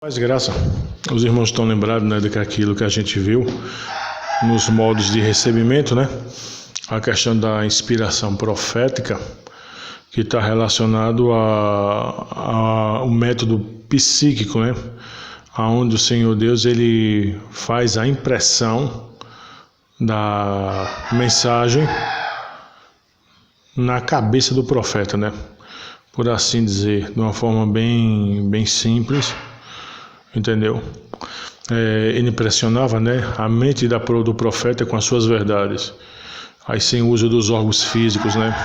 Faz graça, os irmãos estão lembrados, né, daquilo que a gente viu nos modos de recebimento, né? A questão da inspiração profética, que está relacionado ao método psíquico, né? Onde o Senhor Deus ele faz a impressão da mensagem na cabeça do profeta, né? Por assim dizer, de uma forma bem simples. Entendeu? Ele impressionava, né, a mente do profeta com as suas verdades, aí sem uso dos órgãos físicos, né?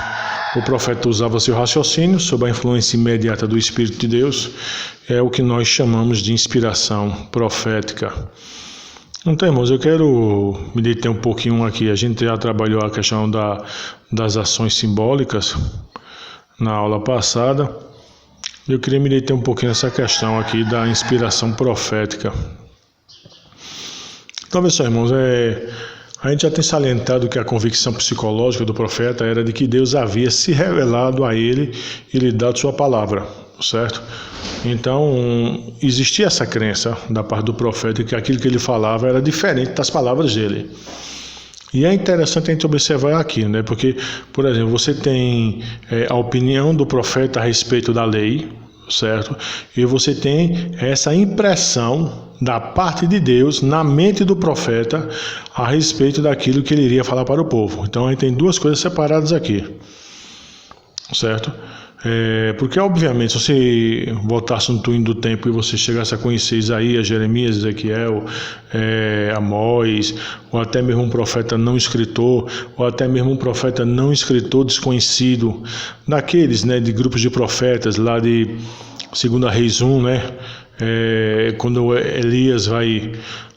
O profeta usava seu raciocínio sob a influência imediata do Espírito de Deus, é o que nós chamamos de inspiração profética. Então, irmãos, eu quero me deter um pouquinho aqui. A gente já trabalhou a questão das ações simbólicas na aula passada. Eu queria me deter um pouquinho nessa questão aqui da inspiração profética. Então, veja só, irmãos, a gente já tem salientado que a convicção psicológica do profeta era de que Deus havia se revelado a ele e lhe dado sua palavra, certo? Então, existia essa crença da parte do profeta que aquilo que ele falava era diferente das palavras dele. E é interessante a gente observar aqui, né? Porque, por exemplo, você tem a opinião do profeta a respeito da lei, certo? E você tem essa impressão da parte de Deus na mente do profeta a respeito daquilo que ele iria falar para o povo. Então, a gente tem duas coisas separadas aqui, certo? Porque, obviamente, se você voltasse no túnel do tempo e você chegasse a conhecer Isaías, Jeremias, Ezequiel, Amós, ou até mesmo um profeta não escritor, ou até mesmo um profeta não escritor desconhecido, daqueles, né, de grupos de profetas, lá de 2 Reis 1, né, quando Elias vai,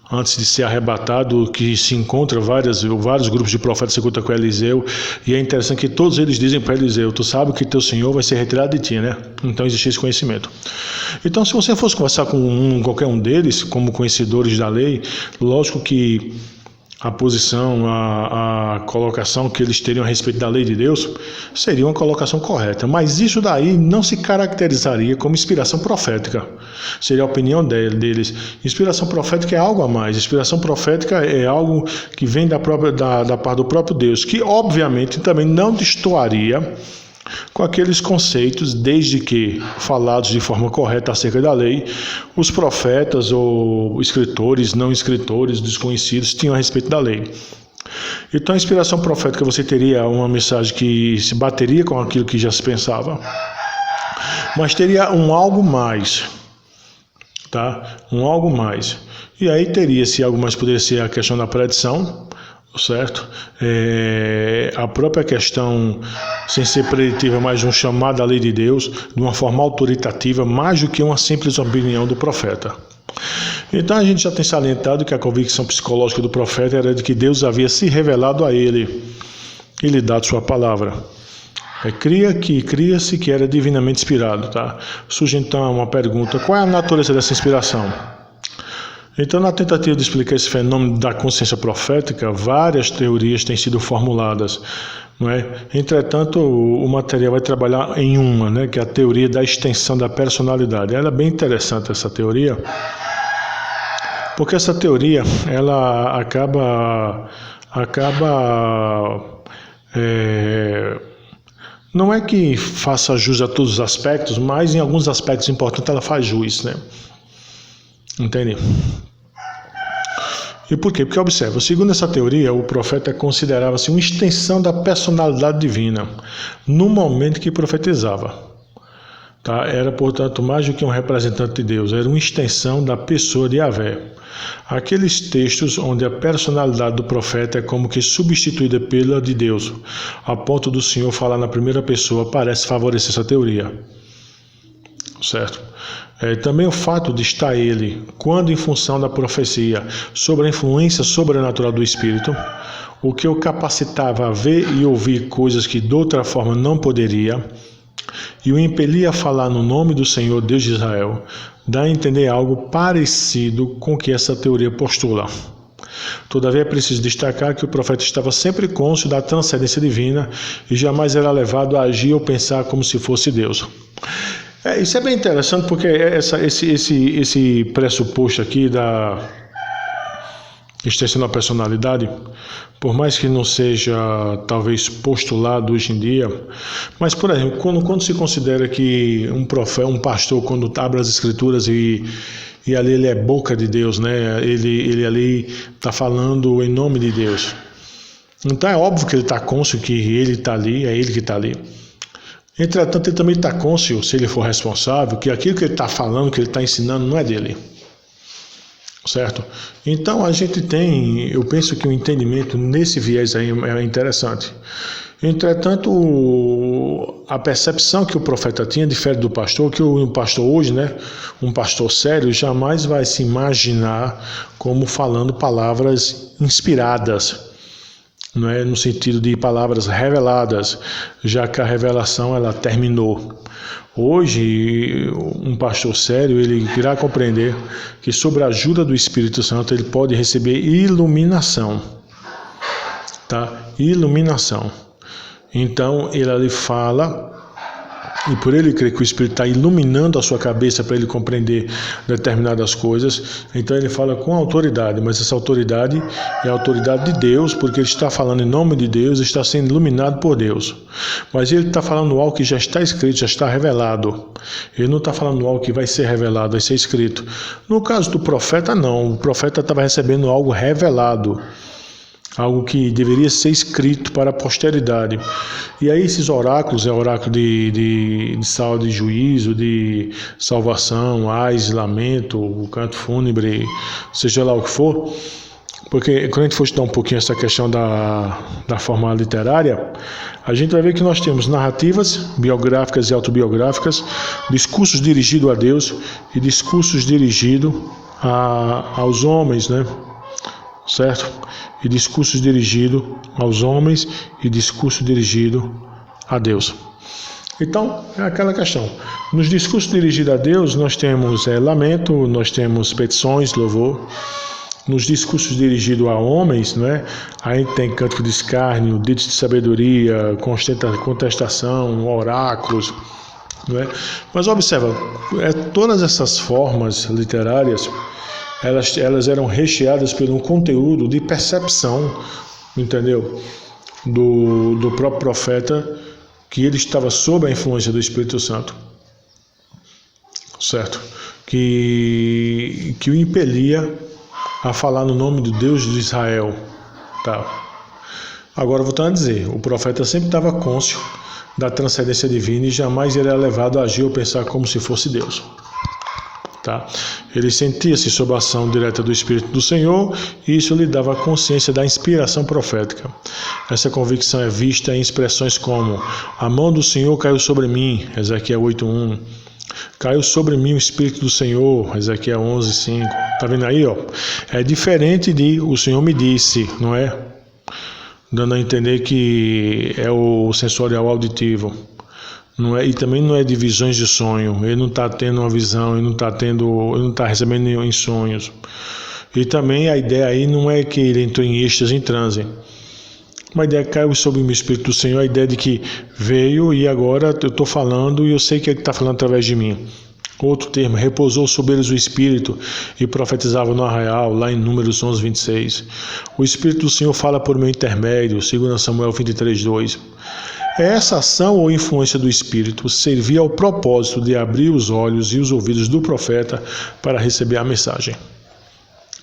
antes de ser arrebatado, que se encontra vários grupos de profetas se encontram com Eliseu, e é interessante que todos eles dizem para Eliseu: tu sabe que teu Senhor vai ser retirado de ti, né? Então existe esse conhecimento. Então, se você fosse conversar com qualquer um deles, como conhecedores da lei, lógico que a posição, a colocação que eles teriam a respeito da lei de Deus seria uma colocação correta, mas isso daí não se caracterizaria como inspiração profética. Seria a opinião deles. Inspiração profética é algo a mais. Inspiração profética é algo que vem da parte do próprio Deus, que obviamente também não destoaria com aqueles conceitos, desde que falados de forma correta acerca da lei, os profetas ou escritores, não escritores, desconhecidos tinham a respeito da lei. Então, a inspiração profética, você teria uma mensagem que se bateria com aquilo que já se pensava, mas teria um algo mais, tá? Um algo mais. E aí teria, se algo mais poderia ser a questão da predição, certo? A própria questão, sem ser preditiva, mas um chamado à lei de Deus, de uma forma autoritativa, mais do que uma simples opinião do profeta. Então a gente já tem salientado que a convicção psicológica do profeta era de que Deus havia se revelado a ele e lhe dado sua palavra. Cria-se que era divinamente inspirado, tá? Surge então uma pergunta: qual é a natureza dessa inspiração? Então, na tentativa de explicar esse fenômeno da consciência profética, várias teorias têm sido formuladas, não é? Entretanto, o material vai trabalhar em uma, né, que é a teoria da extensão da personalidade. Ela é bem interessante, essa teoria, porque essa teoria ela acaba não é que faça jus a todos os aspectos, mas em alguns aspectos importantes ela faz jus, né? Entende? E por quê? Porque, observa, segundo essa teoria, o profeta considerava-se uma extensão da personalidade divina no momento que profetizava. Tá? Era, portanto, mais do que um representante de Deus, era uma extensão da pessoa de Yahvé. Aqueles textos onde a personalidade do profeta é como que substituída pela de Deus, a ponto do Senhor falar na primeira pessoa, parece favorecer essa teoria. Certo? Também o fato de estar ele, quando em função da profecia, sobre a influência sobrenatural do Espírito, o que o capacitava a ver e ouvir coisas que de outra forma não poderia, e o impelia a falar no nome do Senhor Deus de Israel, dá a entender algo parecido com o que essa teoria postula. Todavia é preciso destacar que o profeta estava sempre cônscio da transcendência divina e jamais era levado a agir ou pensar como se fosse Deus. Isso é bem interessante porque esse pressuposto aqui da extensão da personalidade, por mais que não seja talvez postulado hoje em dia, mas por exemplo, quando se considera que um profeta, um pastor, quando abre as escrituras e ali ele é boca de Deus, né? Ele ali está falando em nome de Deus. Então é óbvio que ele está cônscio que ele está ali, é ele que está ali. Entretanto, ele também está cônscio, se ele for responsável, que aquilo que ele está falando, que ele está ensinando, não é dele. Certo? Então a gente tem, eu penso que o entendimento nesse viés aí é interessante. Entretanto, a percepção que o profeta tinha difere do pastor, que o pastor hoje, né, um pastor sério, jamais vai se imaginar como falando palavras inspiradas, não é, no sentido de palavras reveladas, já que a revelação ela terminou. Hoje, um pastor sério, ele irá compreender que sob a ajuda do Espírito Santo ele pode receber iluminação, tá? Iluminação. Então, ele ali fala, e por ele crer que o Espírito está iluminando a sua cabeça para ele compreender determinadas coisas, então ele fala com autoridade, mas essa autoridade é a autoridade de Deus, porque ele está falando em nome de Deus, está sendo iluminado por Deus. Mas ele está falando algo que já está escrito, já está revelado. Ele não está falando algo que vai ser revelado, vai ser escrito. No caso do profeta, não. O profeta estava recebendo algo revelado, algo que deveria ser escrito para a posteridade. E aí esses oráculos, oráculo de saúde, de juízo, de salvação, ais, lamento, o canto fúnebre, seja lá o que for, porque quando a gente for estudar um pouquinho essa questão da forma literária, a gente vai ver que nós temos narrativas biográficas e autobiográficas, discursos dirigidos a Deus e discursos dirigidos aos homens, né? Certo? E discursos dirigidos aos homens e discurso dirigido a Deus. Então, é aquela questão. Nos discursos dirigidos a Deus, nós temos lamento, nós temos petições, louvor. Nos discursos dirigidos a homens, né, a gente tem cântico de escárnio, ditos de sabedoria, contestação, oráculos. Né? Mas observa, todas essas formas literárias, elas eram recheadas por um conteúdo de percepção, entendeu? Do próprio profeta, que ele estava sob a influência do Espírito Santo, certo? Que o impelia a falar no nome do Deus de Israel, tá? Agora, voltando a dizer, o profeta sempre estava cônscio da transcendência divina e jamais ele era levado a agir ou pensar como se fosse Deus. Tá? Ele sentia-se sob a ação direta do Espírito do Senhor e isso lhe dava consciência da inspiração profética. Essa convicção é vista em expressões como: a mão do Senhor caiu sobre mim, Ezequiel 8:1. Caiu sobre mim o Espírito do Senhor, Ezequiel 11:5. Tá vendo aí, ó? É diferente de o Senhor me disse, não é? Dando a entender que é o sensorial auditivo. Não é, e também não é de visões de sonho. Ele não está tendo uma visão, ele não está recebendo em sonhos. E também a ideia aí não é que ele entrou em êxtase, em transe. Uma ideia que caiu sobre o Espírito do Senhor, a ideia de que veio e agora eu estou falando e eu sei que ele está falando através de mim. Outro termo, repousou sobre eles o Espírito e profetizava no arraial, lá em Números 11:26. O Espírito do Senhor fala por meu intermédio, 2 Samuel 23:2. Essa ação ou influência do Espírito servia ao propósito de abrir os olhos e os ouvidos do profeta para receber a mensagem.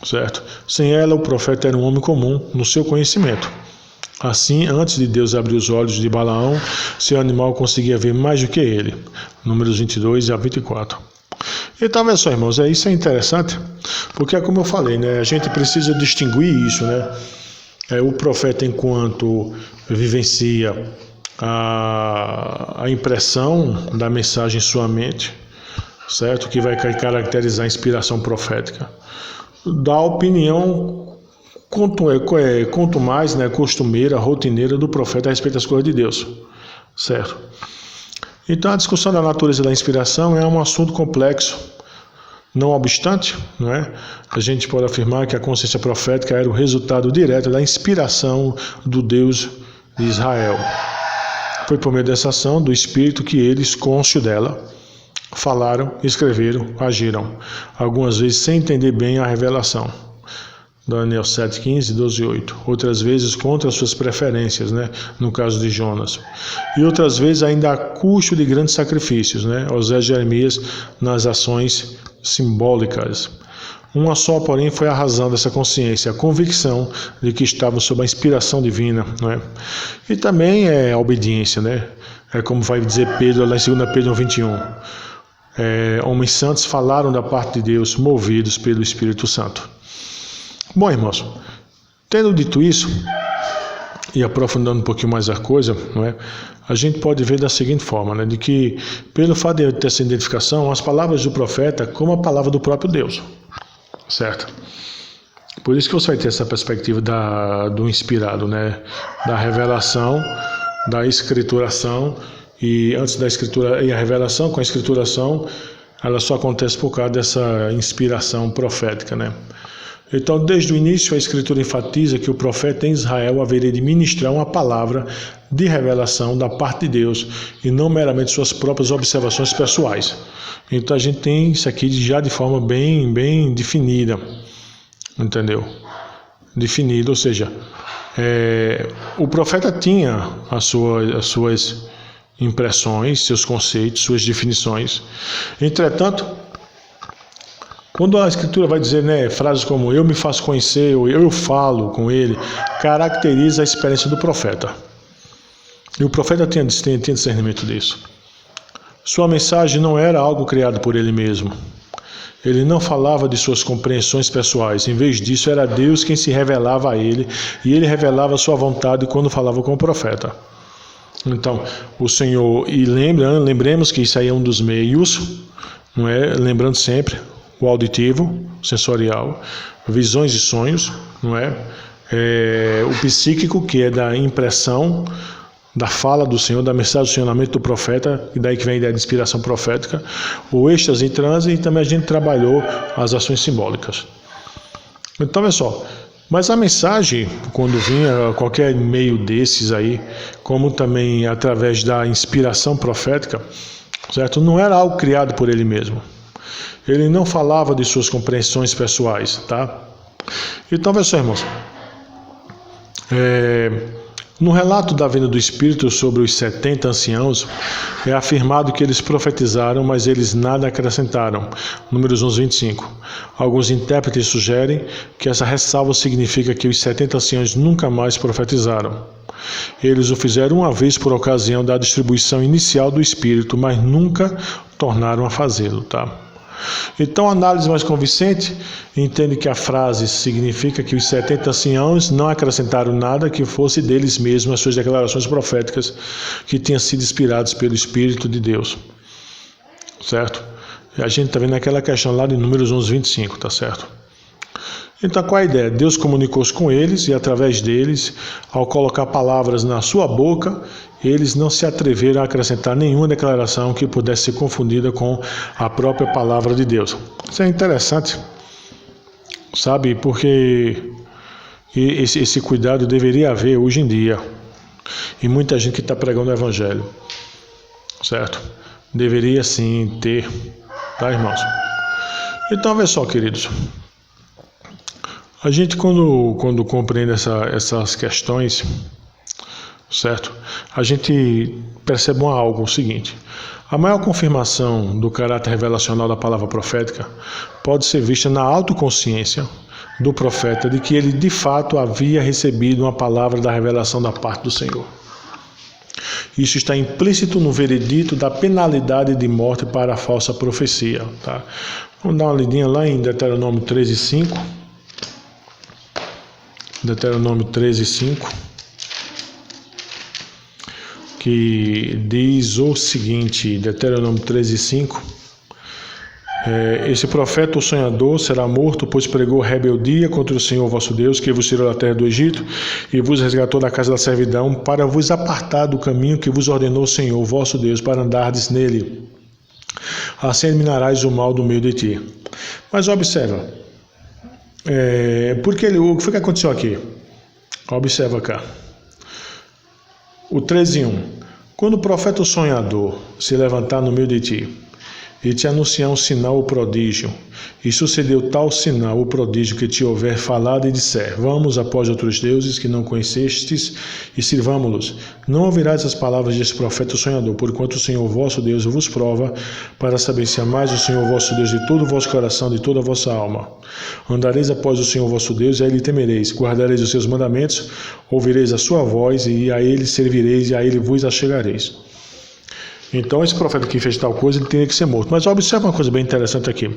Certo? Sem ela, o profeta era um homem comum no seu conhecimento. Assim, antes de Deus abrir os olhos de Balaão, seu animal conseguia ver mais do que ele. Números 22-24. Então, olha só, irmãos, isso é interessante, porque é como eu falei, né? A gente precisa distinguir isso, né? O profeta, enquanto vivencia a impressão da mensagem em sua mente, certo? Que vai caracterizar a inspiração profética, da opinião quanto mais, né, costumeira, rotineira do profeta a respeito das coisas de Deus, certo? Então a discussão da natureza da inspiração é um assunto complexo. Não obstante, não é? A gente pode afirmar que a consciência profética era o resultado direto da inspiração do Deus de Israel. Foi por meio dessa ação do Espírito que eles, cônscio dela, falaram, escreveram, agiram, algumas vezes sem entender bem a revelação. Daniel 7:15, 12:8. Outras vezes contra suas preferências, né? No caso de Jonas. E outras vezes ainda a custo de grandes sacrifícios, né? Osés e Jeremias nas ações simbólicas. Uma só, porém, foi a razão dessa consciência, a convicção de que estavam sob a inspiração divina, não é? E também é a obediência, né? É como vai dizer Pedro lá em 2 Pedro 21. Homens santos falaram da parte de Deus, movidos pelo Espírito Santo. Bom, irmãos, tendo dito isso, e aprofundando um pouquinho mais a coisa, não é? A gente pode ver da seguinte forma, né? De que, pelo fato de ter essa identificação, as palavras do profeta como a palavra do próprio Deus, certo? Por isso que você vai ter essa perspectiva do inspirado, né? Da revelação, da escrituração, e antes da escritura e a revelação, com a escrituração, ela só acontece por causa dessa inspiração profética, né? Então, desde o início, a Escritura enfatiza que o profeta em Israel haveria de ministrar uma palavra de revelação da parte de Deus e não meramente suas próprias observações pessoais. Então, a gente tem isso aqui já de forma bem definida, entendeu? Definida, ou seja, o profeta tinha as suas impressões, seus conceitos, suas definições. Entretanto, quando a Escritura vai dizer, né, frases como eu me faço conhecer, ou eu falo com ele, caracteriza a experiência do profeta. E o profeta tinha discernimento disso. Sua mensagem não era algo criado por ele mesmo. Ele não falava de suas compreensões pessoais. Em vez disso, era Deus quem se revelava a ele, e ele revelava a sua vontade quando falava com o profeta. Então, o Senhor, e lembremos que isso aí é um dos meios, não é? Lembrando sempre, o auditivo, sensorial, visões e sonhos, não é? O psíquico, que é da impressão, da fala do Senhor, da mensagem do Senhor na mente do profeta, e daí que vem a ideia de inspiração profética, o êxtase em transe, e também a gente trabalhou as ações simbólicas. Então, olha só, mas a mensagem, quando vinha qualquer meio desses aí, como também através da inspiração profética, certo? Não era algo criado por ele mesmo. Ele não falava de suas compreensões pessoais, tá? Então, veja só, irmãos. No relato da vinda do Espírito sobre os 70 anciãos, é afirmado que eles profetizaram, mas eles nada acrescentaram. Números 11:25. Alguns intérpretes sugerem que essa ressalva significa que os 70 anciãos nunca mais profetizaram. Eles o fizeram uma vez por ocasião da distribuição inicial do Espírito, mas nunca tornaram a fazê-lo, tá? Então, a análise mais convincente entende que a frase significa que os 70 anciãos não acrescentaram nada que fosse deles mesmos as suas declarações proféticas que tinham sido inspiradas pelo Espírito de Deus, certo? E a gente está vendo aquela questão lá de Números 11:25, tá certo? Então, qual é a ideia? Deus comunicou-se com eles e, através deles, ao colocar palavras na sua boca, eles não se atreveram a acrescentar nenhuma declaração que pudesse ser confundida com a própria palavra de Deus. Isso é interessante, sabe? Porque esse cuidado deveria haver hoje em dia. E muita gente que está pregando o Evangelho, certo? Deveria sim ter, tá, irmãos? Então, vê só, queridos. A gente, quando compreende essas questões, certo? A gente percebe algo, o seguinte: a maior confirmação do caráter revelacional da palavra profética pode ser vista na autoconsciência do profeta de que ele de fato havia recebido uma palavra da revelação da parte do Senhor. Isso está implícito no veredito da penalidade de morte para a falsa profecia, tá? Vamos dar uma lidinha lá em Deuteronômio 13:5. Deuteronômio 13:5, que diz o seguinte, Deuteronômio 13:5, esse profeta, o sonhador, será morto, pois pregou rebeldia contra o Senhor vosso Deus, que vos tirou da terra do Egito e vos resgatou da casa da servidão, para vos apartar do caminho que vos ordenou o Senhor vosso Deus, para andardes nele. Assim eliminarás o mal do meio de ti. Mas observa, porque o que foi que aconteceu aqui? Observa cá. O 13:1. Quando o profeta sonhador se levantar no meio de ti, e te anunciar um sinal ou prodígio. E sucedeu tal sinal ou prodígio que te houver falado e disser: vamos após outros deuses que não conhecestes e sirvamo-los. Não ouvirás as palavras desse profeta sonhador, porquanto o Senhor vosso Deus vos prova, para saber se amais o Senhor vosso Deus de todo o vosso coração, de toda a vossa alma. Andareis após o Senhor vosso Deus, e a ele temereis, guardareis os seus mandamentos, ouvireis a sua voz, e a ele servireis, e a ele vos achegareis. Então, esse profeta que fez tal coisa, ele teria que ser morto. Mas observa uma coisa bem interessante aqui.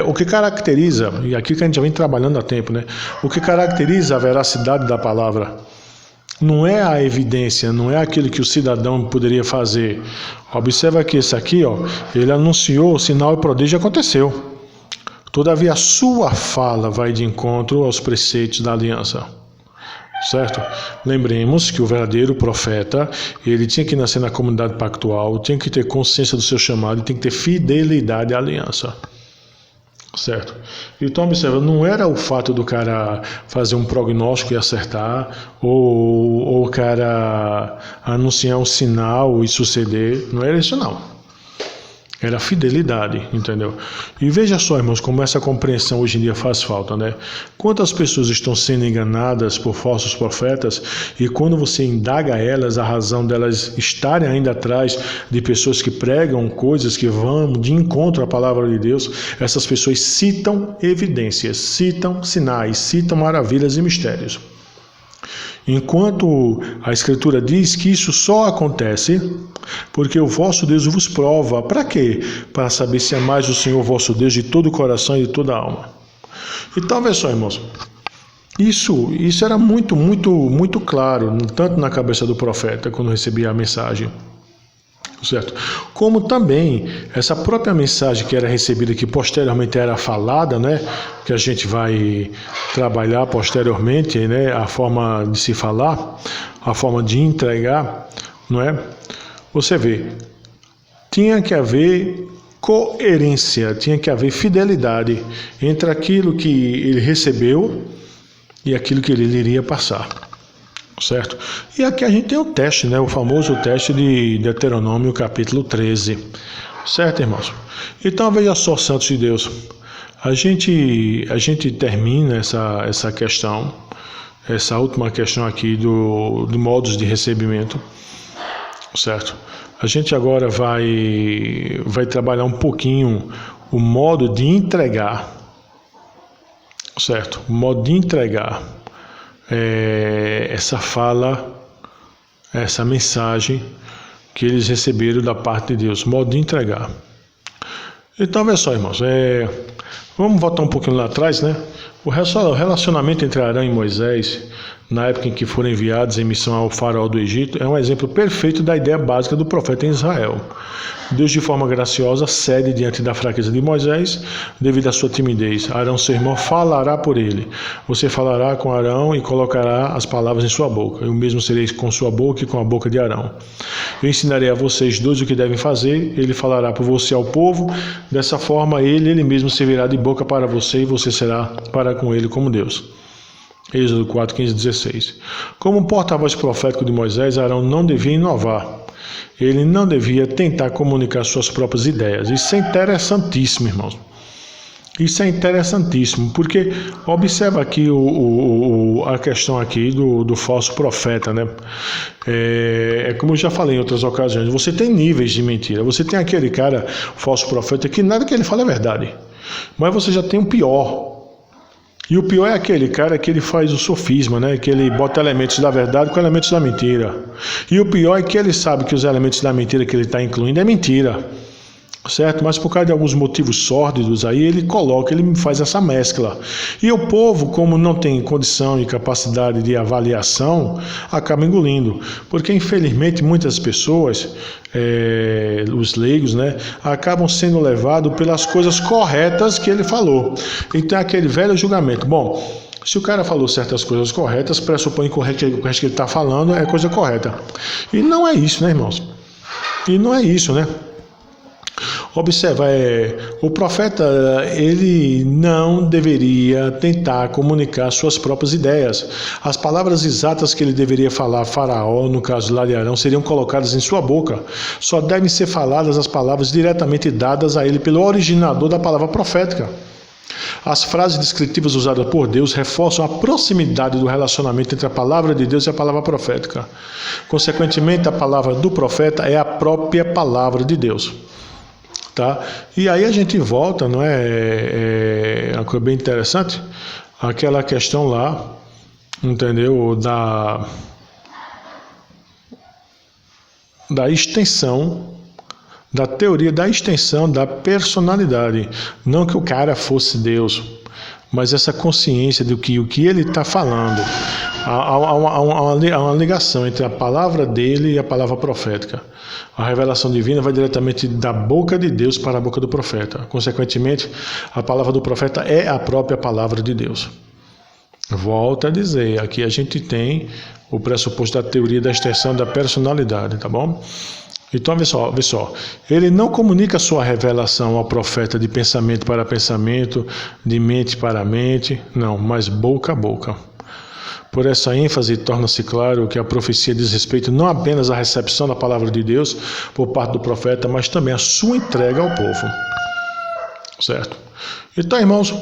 O que caracteriza, e aqui que a gente já vem trabalhando há tempo, né? O que caracteriza a veracidade da palavra não é a evidência, não é aquilo que o cidadão poderia fazer. Observa que esse aqui, ele anunciou o sinal e prodígio aconteceu. Todavia, a sua fala vai de encontro aos preceitos da aliança. Certo? Lembremos que o verdadeiro profeta, ele tinha que nascer na comunidade pactual, tinha que ter consciência do seu chamado, tem que ter fidelidade à aliança. Certo? Então, observa, não era o fato do cara fazer um prognóstico e acertar, ou o cara anunciar um sinal e suceder, não era isso não. Era fidelidade, entendeu? E veja só, irmãos, como essa compreensão hoje em dia faz falta, né? Quantas pessoas estão sendo enganadas por falsos profetas, e quando você indaga elas, a razão delas estarem ainda atrás de pessoas que pregam coisas que vão de encontro à palavra de Deus, essas pessoas citam evidências, citam sinais, citam maravilhas e mistérios. Enquanto a Escritura diz que isso só acontece porque o vosso Deus vos prova. Para quê? Para saber se amais o Senhor vosso Deus de todo o coração e de toda a alma. Então, veja só, irmãos. Isso era muito claro, tanto na cabeça do profeta, quando recebia a mensagem. Certo? Como também essa própria mensagem que era recebida, que posteriormente era falada, né, que a gente vai trabalhar posteriormente, né, a forma de se falar, a forma de entregar, não é? Você vê, tinha que haver coerência, tinha que haver fidelidade entre aquilo que ele recebeu e aquilo que ele iria passar. Certo? E aqui a gente tem o teste, né? O famoso teste de Deuteronômio capítulo 13. Certo, irmãos? Então veja só, santos de Deus, a gente termina essa questão, essa última questão aqui do modos de recebimento. Certo? A gente agora vai trabalhar um pouquinho o modo de entregar. Certo? O modo de entregar essa fala, essa mensagem que eles receberam da parte de Deus, modo de entregar. Então, veja só, irmãos, vamos voltar um pouquinho lá atrás, né? O relacionamento entre Arão e Moisés, na época em que foram enviados em missão ao faraó do Egito, é um exemplo perfeito da ideia básica do profeta em Israel. Deus, de forma graciosa, cede diante da fraqueza de Moisés, devido à sua timidez. Arão, seu irmão, falará por ele. Você falará com Arão e colocará as palavras em sua boca. Eu mesmo serei com sua boca e com a boca de Arão. Eu ensinarei a vocês dois o que devem fazer. Ele falará por você ao povo. Dessa forma, ele mesmo servirá de boca para você e você será para com ele como Deus. Êxodo 4, 15, 16. Como porta-voz profético de Moisés, Arão não devia inovar. Ele não devia tentar comunicar suas próprias ideias. Isso é interessantíssimo, irmãos. Isso é interessantíssimo, porque observa aqui a questão aqui do falso profeta, né? Como eu já falei em outras ocasiões, você tem níveis de mentira. Você tem aquele cara, falso profeta, que nada que ele fala é verdade. Mas você já tem o pior. E o pior é aquele cara que ele faz o sofisma, né? Que ele bota elementos da verdade com elementos da mentira. E o pior é que ele sabe que os elementos da mentira que ele está incluindo é mentira. Certo? Mas por causa de alguns motivos sórdidos aí, ele faz essa mescla. E o povo, como não tem condição e capacidade de avaliação, acaba engolindo. Porque, infelizmente, muitas pessoas, os leigos, né, acabam sendo levados pelas coisas corretas que ele falou. Então, aquele velho julgamento. Bom, se o cara falou certas coisas corretas, pressupõe que o resto que ele está falando é coisa correta. E não é isso, né, irmãos? E não é isso, né? Observa, o profeta, ele não deveria tentar comunicar suas próprias ideias. As palavras exatas que ele deveria falar a Faraó, no caso lá de Arão, seriam colocadas em sua boca. Só devem ser faladas as palavras diretamente dadas a ele pelo originador da palavra profética. As frases descritivas usadas por Deus reforçam a proximidade do relacionamento entre a palavra de Deus e a palavra profética. Consequentemente, a palavra do profeta é a própria palavra de Deus. Tá? E aí a gente volta, não é uma coisa bem interessante, aquela questão lá, entendeu, da extensão, da teoria da extensão da personalidade. Não que o cara fosse Deus, mas essa consciência de que o que ele está falando. Há uma ligação entre a palavra dele e a palavra profética. A revelação divina vai diretamente da boca de Deus para a boca do profeta. Consequentemente, a palavra do profeta é a própria palavra de Deus. Volto a dizer, aqui a gente tem o pressuposto da teoria da extensão da personalidade, tá bom? Então, vê só, ele não comunica sua revelação ao profeta de pensamento para pensamento, de mente para mente, não, mas boca a boca. Por essa ênfase, torna-se claro que a profecia diz respeito não apenas à recepção da palavra de Deus por parte do profeta, mas também à sua entrega ao povo. Certo? Então, irmãos,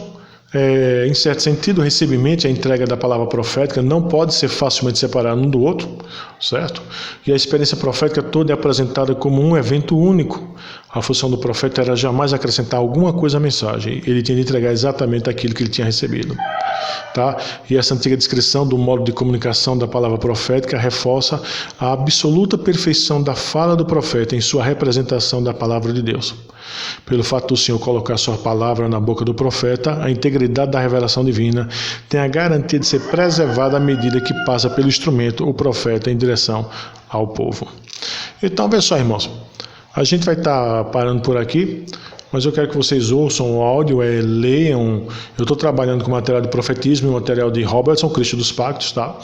em certo sentido, o recebimento e a entrega da palavra profética não pode ser facilmente separado um do outro, certo? E a experiência profética toda é apresentada como um evento único. A função do profeta era jamais acrescentar alguma coisa à mensagem. Ele tinha de entregar exatamente aquilo que ele tinha recebido. Tá? E essa antiga descrição do modo de comunicação da palavra profética reforça a absoluta perfeição da fala do profeta em sua representação da palavra de Deus. Pelo fato do Senhor colocar sua palavra na boca do profeta, a integridade da revelação divina tem a garantia de ser preservada à medida que passa pelo instrumento, o profeta, em direção ao povo. Então, vê só, irmãos, a gente vai estar parando por aqui, mas eu quero que vocês ouçam o áudio, leiam. Eu estou trabalhando com material de profetismo e material de Robertson, Cristo dos Pactos, tá?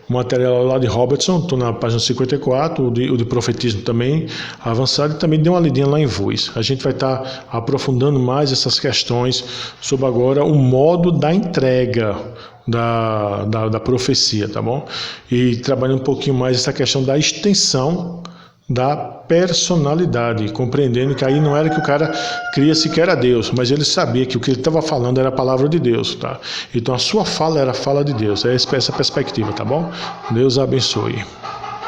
O material lá de Robertson, estou na página 54, o de profetismo também avançado, e também dê uma lidinha lá em Voz. A gente vai estar aprofundando mais essas questões sobre agora o modo da entrega da profecia, tá bom? E trabalhando um pouquinho mais essa questão da extensão da personalidade, compreendendo que aí não era que o cara cria-se que era Deus, mas ele sabia que o que ele estava falando era a palavra de Deus, tá? Então a sua fala era a fala de Deus, é essa perspectiva, tá bom? Deus abençoe.